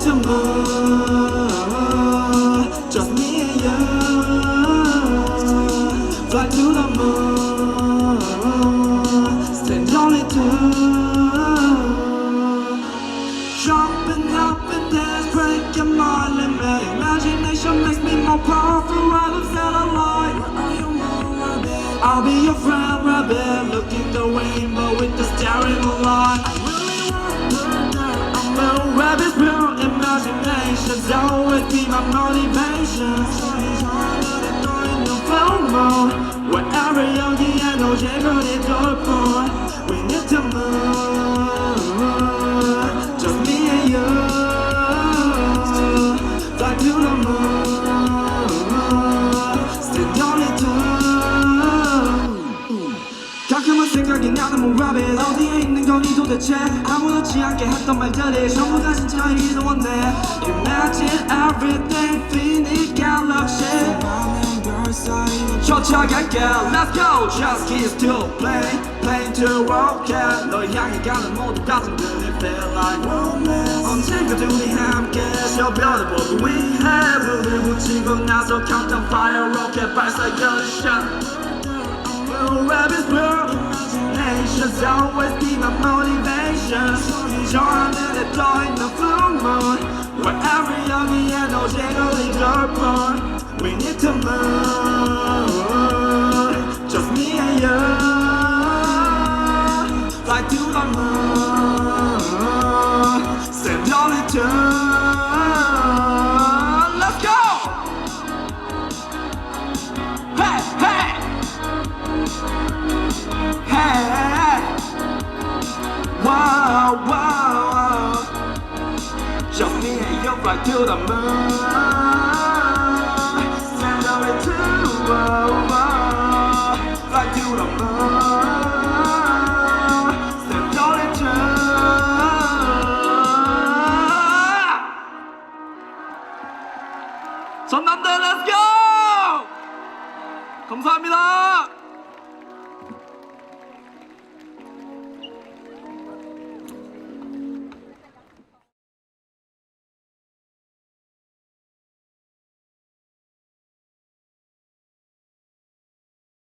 to move, just me and you. Fly to the moon, stand only two. Jumping up and dance, breaking my limit. Imagination makes me more powerful. I love satellite. I'll be your friend, rabbit, looking the rainbow with the staring light. I really want to know. I'm a rabbit's pure imagination's always be my motivation. Wherever 여기에 너 제거리 돌뿐. We need to move, just me and you. Fly to the moon, stand only two. 가끔은 생각이 나는 Moonravvit. 어디에 있는 거니 도대체. 아무렇지 않게 했던 말들이 전부 다 진짜 이루었네. Imagine everything, infinite galaxy. 쫓아갈게, let's go. Just kiss to play, plane to rocket. 널 향해 가는 모든 가슴들이 feel like romance. 언젠가 둘이 함께 저 별을 보기 위해 불을 붙이고 나서 countdown fire rocket 발사 gunshot. Moonravvit's pure imagination's always be my motivation. 저 하늘에 떠있는 full moon. Wherever 여기에 너 제거리 돌뿐. We need to move, just me and you. Fly to the moon, stand only two. Let's go! Hey, hey! Hey! Wow, wow! Just me and you, fly to the moon. Fly to the moon, stand only two. 전남대 let's go! 감사합니다.